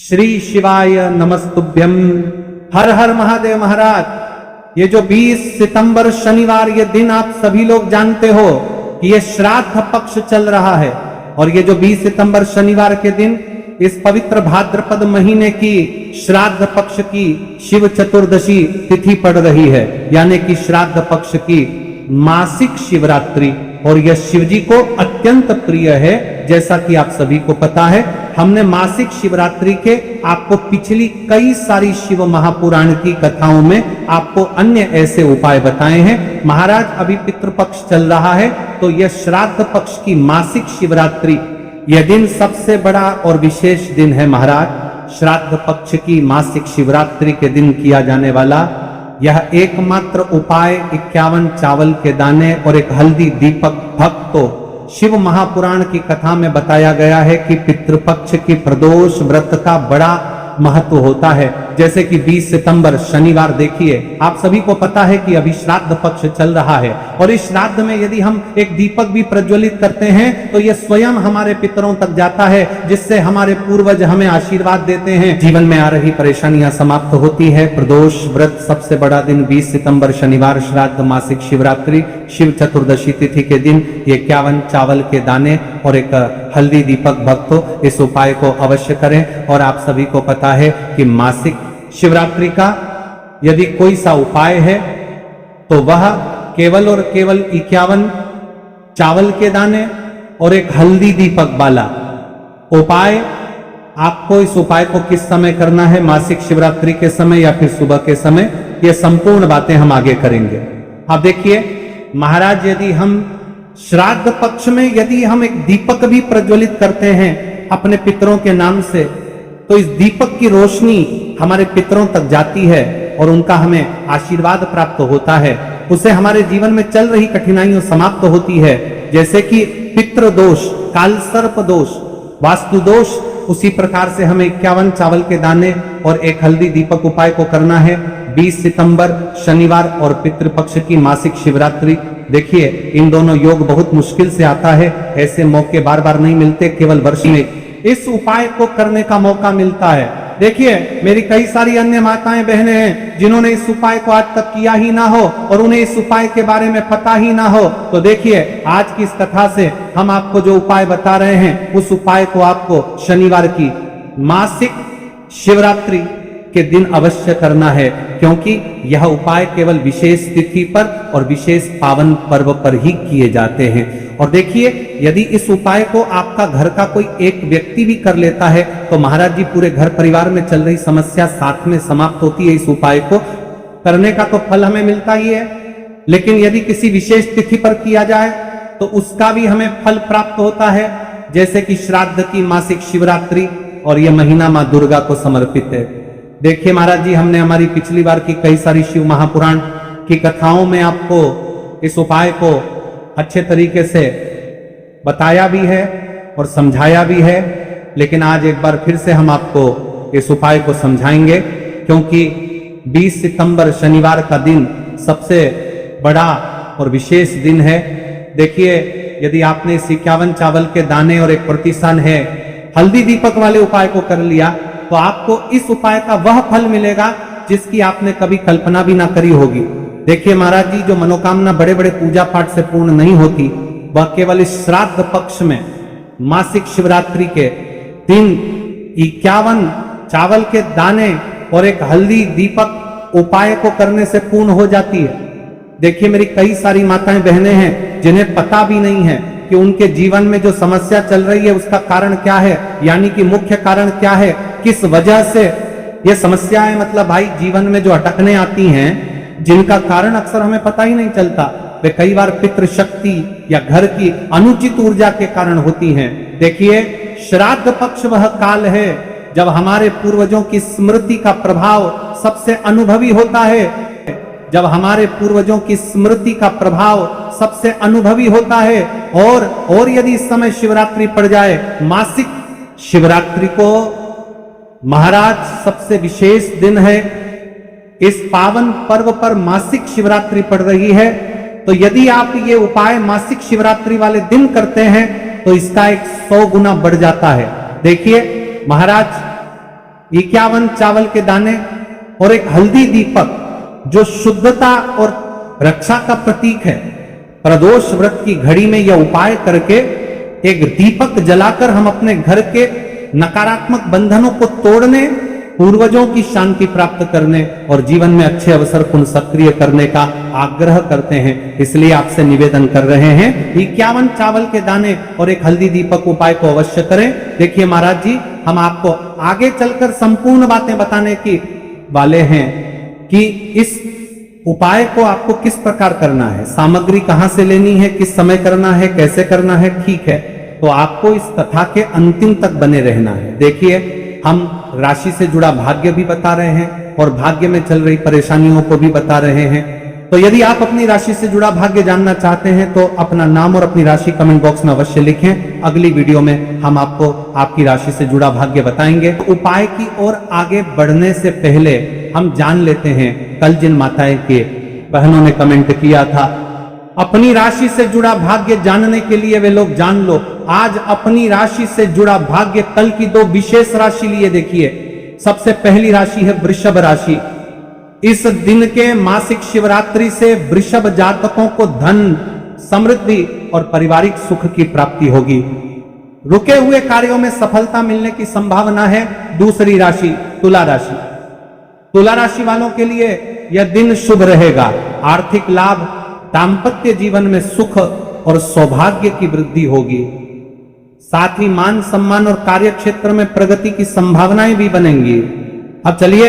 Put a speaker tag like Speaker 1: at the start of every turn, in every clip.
Speaker 1: श्री शिवाय नमस्तुभ्यम। हर हर महादेव। महाराज ये जो 20 सितंबर शनिवार ये दिन आप सभी लोग जानते हो कि ये श्राद्ध पक्ष चल रहा है और ये जो 20 सितंबर शनिवार के दिन इस पवित्र भाद्रपद महीने की श्राद्ध पक्ष की शिव चतुर्दशी तिथि पड़ रही है, यानी कि श्राद्ध पक्ष की मासिक शिवरात्रि। और यह शिव जी को अत्यंत प्रिय है। जैसा कि आप सभी को पता है, हमने मासिक शिवरात्रि के आपको पिछली कई सारी शिव महापुराण की कथाओं में आपको अन्य ऐसे उपाय बताए हैं। महाराज अभी पितृपक्ष चल रहा है, तो यह श्राद्ध पक्ष की मासिक शिवरात्रि यह दिन सबसे बड़ा और विशेष दिन है। महाराज श्राद्ध पक्ष की मासिक शिवरात्रि के दिन किया जाने वाला यह एकमात्र उपाय 51 चावल के दाने और एक हल्दी दीपक भक्तो शिव महापुराण की कथा में बताया गया है कि पितृपक्ष की प्रदोष व्रत का बड़ा महत्व होता है। जैसे कि 20 सितंबर शनिवार देखिए, आप सभी को पता है कि अभी श्राद्ध पक्ष चल रहा है और इस श्राद्ध में यदि हम एक दीपक भी प्रज्वलित करते हैं तो यह स्वयं हमारे पितरों तक जाता है, जिससे हमारे पूर्वज हमें आशीर्वाद देते हैं, जीवन में आ रही परेशानियां समाप्त होती है। प्रदोष व्रत सबसे बड़ा दिन 20 सितंबर शनिवार श्राद्ध मासिक शिवरात्रि शिव चतुर्दशी तिथि के दिन 51 चावल के दाने और एक हल्दी दीपक भक्तो इस उपाय को अवश्य करें। और आप सभी को पता है कि मासिक शिवरात्रि का यदि कोई सा उपाय है तो वह केवल और केवल 51 चावल के दाने और एक हल्दी दीपक वाला उपाय। आपको इस उपाय को किस समय करना है, मासिक शिवरात्रि के समय या फिर सुबह के समय, ये संपूर्ण बातें हम आगे करेंगे। आप देखिए महाराज, यदि हम श्राद्ध पक्ष में यदि हम एक दीपक भी प्रज्वलित करते हैं अपने पितरों के नाम से, तो इस दीपक की रोशनी हमारे पितरों तक जाती है और उनका हमें आशीर्वाद प्राप्त होता है। उससे हमारे जीवन में चल रही कठिनाइयां समाप्त होती है, जैसे कि पितृ दोष, काल सर्प दोष, वास्तु दोष। उसी प्रकार से हमें 51 चावल के दाने और एक हल्दी दीपक उपाय को करना है 20 सितंबर शनिवार और पितृपक्ष की मासिक शिवरात्रि। देखिए इन दोनों योग बहुत मुश्किल से आता है, ऐसे मौके बार बार नहीं मिलते, केवल वर्ष में इस उपाय को करने का मौका मिलता है। देखिए मेरी कई सारी अन्य माताएं बहनें हैं जिन्होंने इस उपाय को आज तक किया ही ना हो और उन्हें इस उपाय के बारे में पता ही ना हो। तो देखिए आज की इस कथा से हम आपको जो उपाय बता रहे हैं, उस उपाय को आपको शनिवार की मासिक शिवरात्रि के दिन अवश्य करना है, क्योंकि यह उपाय केवल विशेष तिथि पर और विशेष पावन पर्व पर ही किए जाते हैं। और देखिए यदि इस उपाय को आपका घर का कोई एक व्यक्ति भी कर लेता है तो महाराज जी पूरे घर परिवार में चल रही समस्या साथ में समाप्त होती है। इस उपाय को करने का तो फल हमें मिलता ही है, लेकिन यदि किसी विशेष तिथि पर किया जाए तो उसका भी हमें फल प्राप्त होता है। जैसे कि श्राद्ध की मासिक शिवरात्रि और यह महीना मां दुर्गा को समर्पित है। देखिए महाराज जी, हमने हमारी पिछली बार की कई सारी शिव महापुराण की कथाओं में आपको इस उपाय को अच्छे तरीके से बताया भी है और समझाया भी है, लेकिन आज एक बार फिर से हम आपको इस उपाय को समझाएंगे, क्योंकि 20 सितंबर शनिवार का दिन सबसे बड़ा और विशेष दिन है। देखिए यदि आपने इस 51 चावल के दाने और एक प्रतिष्ठान है हल्दी दीपक वाले उपाय को कर लिया तो आपको इस उपाय का वह फल मिलेगा जिसकी आपने कभी कल्पना भी ना करी होगी। देखिए महाराज जी, जो मनोकामना बड़े बड़े पूजा पाठ से पूर्ण नहीं होती, वह केवल इस श्राद्ध पक्ष में मासिक शिवरात्रि के दिन 51 चावल के दाने और एक हल्दी दीपक उपाय को करने से पूर्ण हो जाती है। देखिए मेरी कई सारी माताएं बहनें हैं जिन्हें पता भी नहीं है कि उनके जीवन में जो समस्या चल रही है उसका कारण क्या है, यानी कि मुख्य कारण क्या है, किस वजह से ये समस्याएं, मतलब भाई जीवन में जो अटकने आती हैं जिनका कारण अक्सर हमें पता ही नहीं चलता, वे कई बार पितृशक्ति या घर की अनुचित ऊर्जा के कारण होती हैं। देखिए श्राद्ध पक्ष वह काल है जब हमारे पूर्वजों की स्मृति का प्रभाव सबसे अनुभवी होता है, जब हमारे पूर्वजों की स्मृति का प्रभाव सबसे अनुभवी होता है। और यदि इस समय शिवरात्रि पड़ जाए, मासिक शिवरात्रि को महाराज सबसे विशेष दिन है, इस पावन पर्व पर मासिक शिवरात्रि पड़ रही है, तो यदि आप ये उपाय मासिक शिवरात्रि वाले दिन करते हैं तो इसका 100 गुना बढ़ जाता है। देखिए महाराज 51 चावल के दाने और एक हल्दी दीपक जो शुद्धता और रक्षा का प्रतीक है। प्रदोष व्रत की घड़ी में यह उपाय करके एक दीपक जलाकर हम अपने घर के नकारात्मक बंधनों को तोड़ने, पूर्वजों की शांति प्राप्त करने और जीवन में अच्छे अवसर को सक्रिय करने का आग्रह करते हैं। इसलिए आपसे निवेदन कर रहे हैं 51 चावल के दाने और एक हल्दी दीपक उपाय को अवश्य करें। देखिए महाराज जी, हम आपको आगे चलकर संपूर्ण बातें बताने की वाले हैं कि इस उपाय को आपको किस प्रकार करना है, सामग्री कहां से लेनी है, किस समय करना है, कैसे करना है। ठीक है, तो आपको इस कथा के अंतिम तक बने रहना है। देखिए, हम राशि से जुड़ा भाग्य भी बता रहे हैं और भाग्य में चल रही परेशानियों को भी बता रहे हैं। तो यदि आप अपनी राशि से जुड़ा भाग्य जानना चाहते हैं तो अपना नाम और अपनी राशि कमेंट बॉक्स में अवश्य लिखें। अगली वीडियो में हम आपको आपकी राशि से जुड़ा भाग्य बताएंगे। उपाय की ओर आगे बढ़ने से पहले हम जान लेते हैं, कल जिन माताएं के बहनों ने कमेंट किया था अपनी राशि से जुड़ा भाग्य जानने के लिए, वे लोग जान लो आज अपनी राशि से जुड़ा भाग्य। कल की 2 विशेष राशि लिए देखिए। सबसे पहली राशि है वृषभ राशि। इस दिन के मासिक शिवरात्रि से वृषभ जातकों को धन, समृद्धि और पारिवारिक सुख की प्राप्ति होगी। रुके हुए कार्यों में सफलता मिलने की संभावना है। दूसरी राशि तुला राशि। तुला राशि वालों के लिए यह दिन शुभ रहेगा। आर्थिक लाभ, दाम्पत्य जीवन में सुख और सौभाग्य की वृद्धि होगी। साथ ही मान सम्मान और कार्य क्षेत्र में प्रगति की संभावनाएं भी बनेंगी। अब चलिए,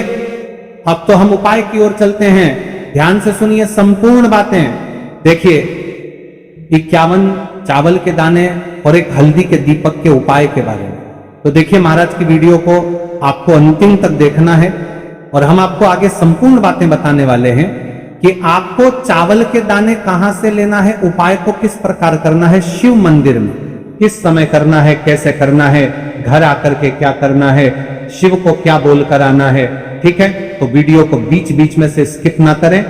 Speaker 1: अब तो हम उपाय की ओर चलते हैं। ध्यान से सुनिए संपूर्ण बातें। देखिए, 51 चावल के दाने और एक हल्दी के दीपक के उपाय के बारे में। तो देखिए, महाराज की वीडियो को आपको अंतिम तक देखना है और हम आपको आगे संपूर्ण बातें बताने वाले हैं कि आपको चावल के दाने कहां से लेना है, उपाय को किस प्रकार करना है, शिव मंदिर में किस समय करना है, कैसे करना है, घर आकर के क्या करना है, शिव को क्या बोलकर आना है। ठीक है, तो वीडियो को बीच बीच में से स्किप ना करें।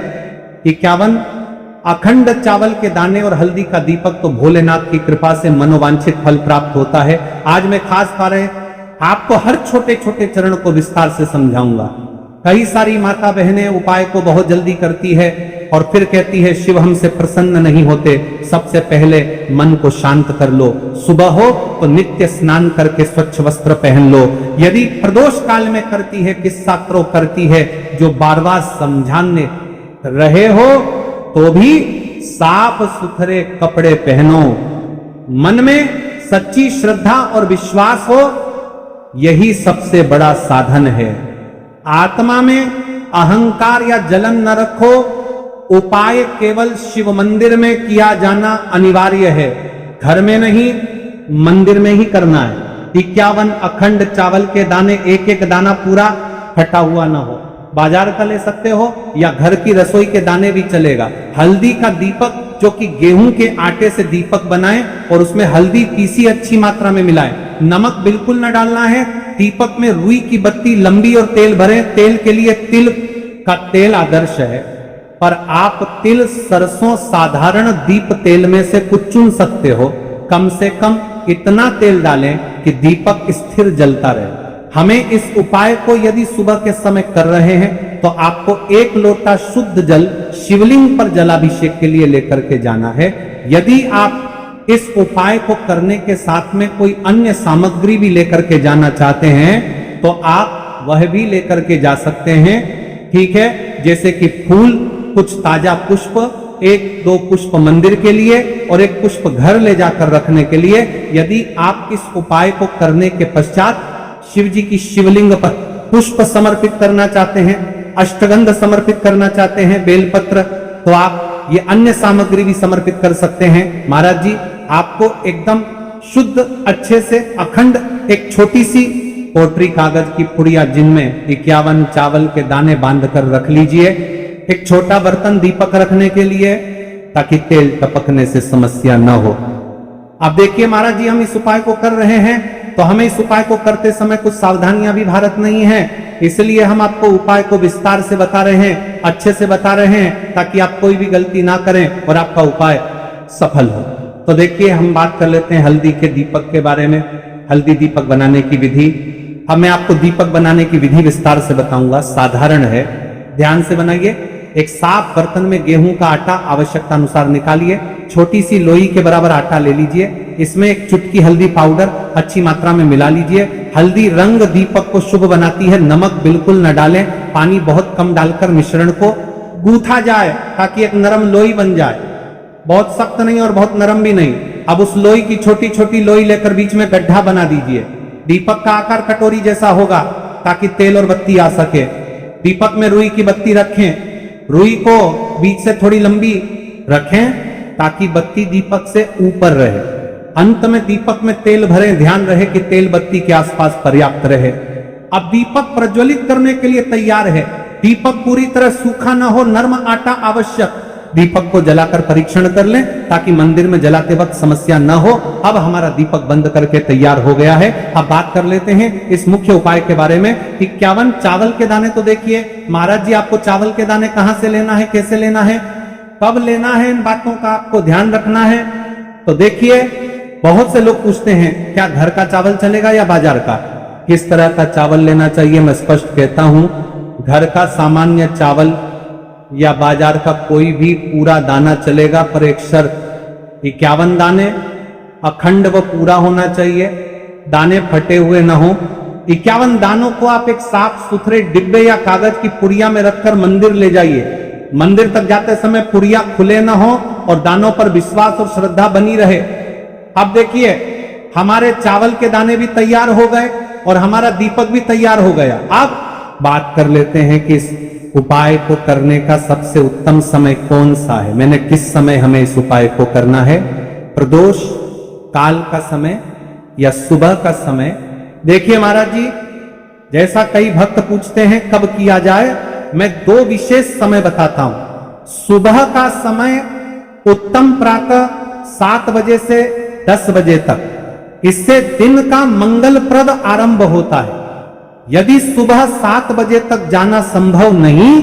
Speaker 1: 51 अखंड चावल के दाने और हल्दी का दीपक तो भोलेनाथ की कृपा से मनोवांछित फल प्राप्त होता है। आज मैं खास कर आपको हर छोटे छोटे चरण को विस्तार से समझाऊंगा। कई सारी माता बहनें उपाय को बहुत जल्दी करती है और फिर कहती है शिव हमसे प्रसन्न नहीं होते। सबसे पहले मन को शांत कर लो। सुबह हो तो नित्य स्नान करके स्वच्छ वस्त्र पहन लो। यदि प्रदोष काल में करती है, किस्सा करती है, जो बार बार समझाने रहे हो तो भी साफ सुथरे कपड़े पहनो। मन में सच्ची श्रद्धा और विश्वास हो, यही सबसे बड़ा साधन है। आत्मा में अहंकार या जलन न रखो। उपाय केवल शिव मंदिर में किया जाना अनिवार्य है, घर में नहीं, मंदिर में ही करना है। 51 अखंड चावल के दाने, एक एक दाना पूरा फटा हुआ ना हो। बाजार का ले सकते हो या घर की रसोई के दाने भी चलेगा। हल्दी का दीपक, जो कि गेहूं के आटे से दीपक बनाएं और उसमें हल्दी पीसी अच्छी मात्रा में मिलाएं। नमक बिल्कुल न डालना है। दीपक में रुई की बत्ती लंबी और तेल भरें। तेल के लिए तिल का तेल आदर्श है, पर आप तिल, सरसों, साधारण दीप तेल में से कुछ चुन सकते हो। कम से कम इतना तेल डालें कि दीपक स्थिर जलता रहे। हमें इस उपाय को यदि सुबह के समय कर रहे हैं तो आपको 1 लोटा शुद्ध जल शिवलिंग पर जलाभिषेक के लिए लेकर के जाना है। यदि आप इस उपाय को करने के साथ में कोई अन्य सामग्री भी लेकर के जाना चाहते हैं तो आप वह भी लेकर के जा सकते हैं। ठीक है, जैसे कि फूल, कुछ ताजा पुष्प, 1-2 पुष्प मंदिर के लिए और 1 पुष्प घर ले जाकर रखने के लिए। यदि आप इस उपाय को करने के पश्चात शिव जी की शिवलिंग पर पुष्प समर्पित करना चाहते हैं, अष्टगंध समर्पित करना चाहते हैं, बेलपत्र, तो आप ये अन्य सामग्री भी समर्पित कर सकते हैं। महाराज जी, आपको एकदम शुद्ध, अच्छे से अखंड एक छोटी सी पोटरी कागज की पुड़िया, जिनमें 51 चावल के दाने बांध कर रख लीजिए। एक छोटा बर्तन दीपक रखने के लिए, ताकि तेल टपकने से समस्या न हो। अब देखिए महाराज जी, हम इस उपाय को कर रहे हैं तो हमें इस उपाय को करते समय कुछ सावधानियां भी भारत नहीं है। इसलिए हम आपको उपाय को विस्तार से बता रहे हैं, अच्छे से बता रहे हैं, ताकि आप कोई भी गलती ना करें और आपका उपाय सफल हो। तो देखिए, हम बात कर लेते हैं हल्दी के दीपक के बारे में। हल्दी दीपक बनाने की विधि। अब मैं आपको दीपक बनाने की विधि विस्तार से बताऊंगा। साधारण है, ध्यान से बनाइए। एक साफ बर्तन में गेहूं का आटा आवश्यकता अनुसार निकालिए। छोटी सी लोई के बराबर आटा ले लीजिए। इसमें एक चुटकी हल्दी पाउडर अच्छी मात्रा में मिला लीजिए। हल्दी रंग दीपक को शुभ बनाती है। नमक बिल्कुल न डालें, पानी बहुत कम डालकर मिश्रण को गूथा जाए ताकि एक नरम लोई बन जाए, बहुत सख्त नहीं और बहुत नरम भी नहीं। अब उस लोई की छोटी छोटी लोई लेकर बीच में गड्ढा बना दीजिए। दीपक का आकार कटोरी जैसा होगा ताकि तेल और बत्ती आ सके। दीपक में रुई की बत्ती रखें। रुई को बीच से थोड़ी लंबी रखें ताकि बत्ती दीपक से ऊपर रहे। अंत में दीपक में तेल भरें, ध्यान रहे कि तेल बत्ती के आसपास पर्याप्त रहे। अब दीपक प्रज्वलित करने के लिए तैयार है। दीपक पूरी तरह सूखा न हो, नर्म आटा आवश्यक। दीपक को जलाकर परीक्षण कर लें ताकि मंदिर में जलाते वक्त समस्या न हो। अब हमारा दीपक बंद करके तैयार हो गया है। अब बात कर लेते हैं इस मुख्य उपाय के बारे में। 51 चावल के दाने तो देखिए महाराज जी, आपको चावल के दाने कहां से लेना है, कैसे लेना है, कब लेना है, इन बातों का आपको ध्यान रखना है। तो देखिए, बहुत से लोग पूछते हैं क्या घर का चावल चलेगा या बाजार का, किस तरह का चावल लेना चाहिए। मैं स्पष्ट कहता हूं, घर का सामान्य चावल या बाजार का कोई भी पूरा दाना चलेगा, पर एक शर्त, 51 दाने अखंड व पूरा होना चाहिए, दाने फटे हुए न हो। 51 दानों को आप एक साफ सुथरे डिब्बे या कागज की पुड़िया में रखकर मंदिर ले जाइए। मंदिर तक जाते समय पुड़िया खुले न हो और दानों पर विश्वास और श्रद्धा बनी रहे। अब देखिए, हमारे चावल के दाने भी तैयार हो गए और हमारा दीपक भी तैयार हो गया। अब बात कर लेते हैं कि इस उपाय को करने का सबसे उत्तम समय कौन सा है। मैंने किस समय हमें इस उपाय को करना है, प्रदोष काल का समय या सुबह का समय। देखिए महाराज जी, जैसा कई भक्त पूछते हैं कब किया जाए, मैं 2 विशेष समय बताता हूं। सुबह का समय उत्तम प्रातः 7 बजे से 10 बजे तक, इससे दिन का मंगलप्रद आरंभ होता है। यदि सुबह 7 बजे तक जाना संभव नहीं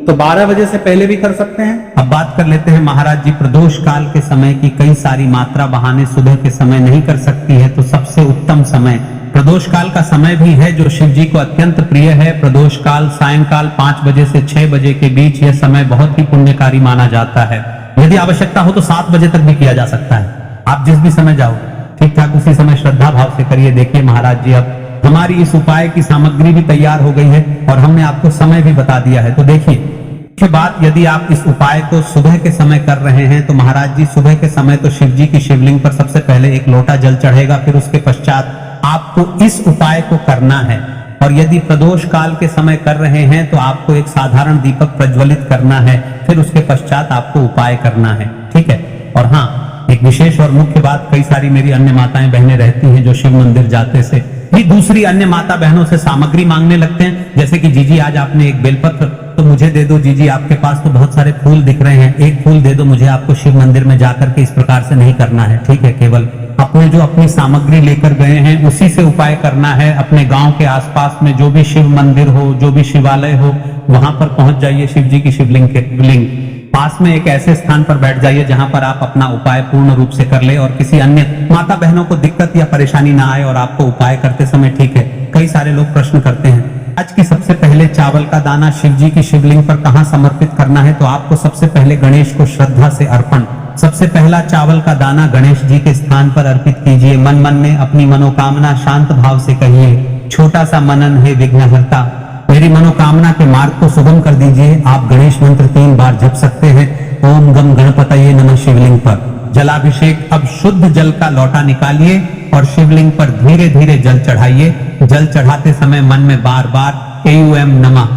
Speaker 1: तो 12 बजे से पहले भी कर सकते हैं।
Speaker 2: अब बात कर लेते हैं महाराज जी प्रदोष काल के समय की। कई सारी मात्रा बहाने सुबह के समय नहीं कर सकती है, तो सबसे उत्तम समय प्रदोष काल का समय भी है जो शिव जी को अत्यंत प्रिय है। प्रदोष काल सायंकाल 5 बजे से 6 बजे के बीच यह समय बहुत ही पुण्यकारी माना जाता है। यदि आवश्यकता हो तो 7 बजे तक भी किया जा सकता है। आप जिस भी समय जाओ ठीक ठाक उसी समय श्रद्धा भाव से करिए। देखिए महाराज जी, अब हमारी इस उपाय की सामग्री भी तैयार हो गई है और हमने आपको समय भी बता दिया है। तो देखिए, मुख्य बात, यदि आप इस उपाय को सुबह के समय कर रहे हैं तो महाराज जी सुबह के समय तो शिव जी की शिवलिंग पर सबसे पहले एक लोटा जल चढ़ेगा, फिर उसके पश्चात आपको इस उपाय को करना है। और यदि प्रदोष काल के समय कर रहे हैं तो आपको एक साधारण दीपक प्रज्वलित करना है, फिर उसके पश्चात आपको उपाय करना है, ठीक है। और हाँ, एक विशेष और मुख्य बात, कई सारी मेरी अन्य माताएं बहनें रहती हैं जो शिव मंदिर जाते से भी दूसरी अन्य माता बहनों से सामग्री मांगने लगते हैं, जैसे कि जीजी आज आपने एक बेलपत्र तो मुझे दे दो, जीजी आपके पास तो बहुत सारे फूल दिख रहे हैं, एक फूल दे दो मुझे। आपको शिव मंदिर में जाकर के इस प्रकार से नहीं करना है, ठीक है। केवल अपने जो अपनी सामग्री लेकर गए हैं उसी से उपाय करना है। अपने गांव के आसपास में जो भी शिव मंदिर हो, जो भी शिवालय हो, वहां पर पहुंच जाइए। शिव जी की शिवलिंग के पास में एक ऐसे स्थान पर बैठ जाइए जहां पर आप अपना उपाय पूर्ण रूप से कर ले और किसी अन्य माता बहनों को दिक्कत या परेशानी ना आए और आपको उपाय करते समय, ठीक है। कई सारे लोग प्रश्न करते हैं, आज की सबसे पहले चावल का दाना शिव जी की शिवलिंग पर कहां समर्पित करना है। तो आपको सबसे पहले गणेश को श्रद्धा से अर्पण, सबसे पहला चावल का दाना गणेश जी के स्थान पर अर्पित कीजिए। मन मन में अपनी मनोकामना शांत भाव से कहिए, छोटा सा मनन है विघ्नहर्ता, मेरी मनोकामना के मार्ग को सुगम कर दीजिए। आप गणेश मंत्र 3 बार जप सकते हैं। ओम गम गणपतये नमः शिवलिंग पर जलाभिषेक। अब शुद्ध जल का लोटा निकालिए और शिवलिंग पर धीरे धीरे जल चढ़ाइए। जल चढ़ाते समय मन में बार बार एम नमः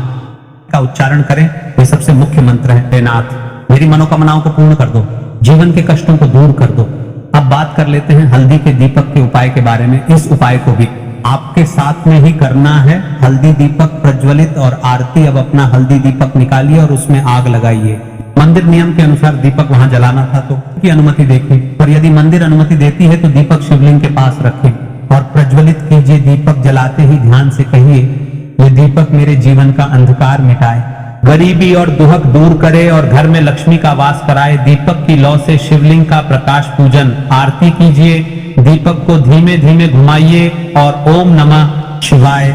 Speaker 2: का उच्चारण करें। ये सबसे मुख्य मंत्र है। हे नाथ, मेरी मनोकामनाओं को पूर्ण कर दो, जीवन के कष्टों को दूर कर दो। अब बात कर लेते हैं हल्दी के दीपक के उपाय के बारे में। इस उपाय को भी आपके साथ में ही करना है। हल्दी दीपक प्रज्वलित और आरती। अब अपना हल्दी दीपक निकालिए और उसमें आग लगाइए। मंदिर नियम के अनुसार दीपक वहां जलाना था तो की अनुमति देखिए, और यदि मंदिर अनुमति देती है तो दीपक शिवलिंग के पास रखें और प्रज्वलित कीजिए। दीपक जलाते ही ध्यान से कहिए, ये दीपक मेरे जीवन का अंधकार मिटाए, गरीबी और दुहक दूर करे और घर में लक्ष्मी का वास कराए। दीपक की लौ से शिवलिंग का प्रकाश पूजन आरती कीजिए। दीपक को धीमे धीमे घुमाइए और ओम नमः शिवाय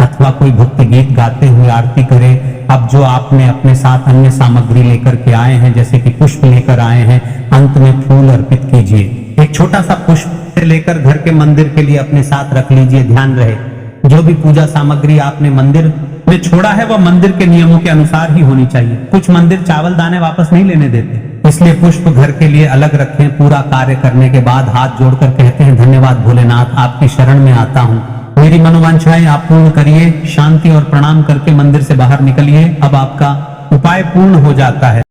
Speaker 2: अथवा कोई भक्ति गीत गाते हुए आरती करे। अब जो आपने अपने साथ अन्य सामग्री लेकर के आए हैं, जैसे कि पुष्प लेकर आए हैं, अंत में फूल अर्पित कीजिए। एक छोटा सा पुष्प लेकर घर के मंदिर के लिए अपने साथ रख लीजिए। ध्यान रहे जो भी पूजा सामग्री आपने मंदिर में छोड़ा है वह मंदिर के नियमों के अनुसार ही होनी चाहिए। कुछ मंदिर चावल दाने वापस नहीं लेने देते, इसलिए पुष्प घर के लिए अलग रखें। पूरा कार्य करने के बाद हाथ जोड़कर कहते हैं, धन्यवाद भोलेनाथ, आपकी शरण में आता हूं, मेरी मनोवांछाएं आप पूर्ण करिए। शांति और प्रणाम करके मंदिर से बाहर निकलिए। अब आपका उपाय पूर्ण हो जाता है।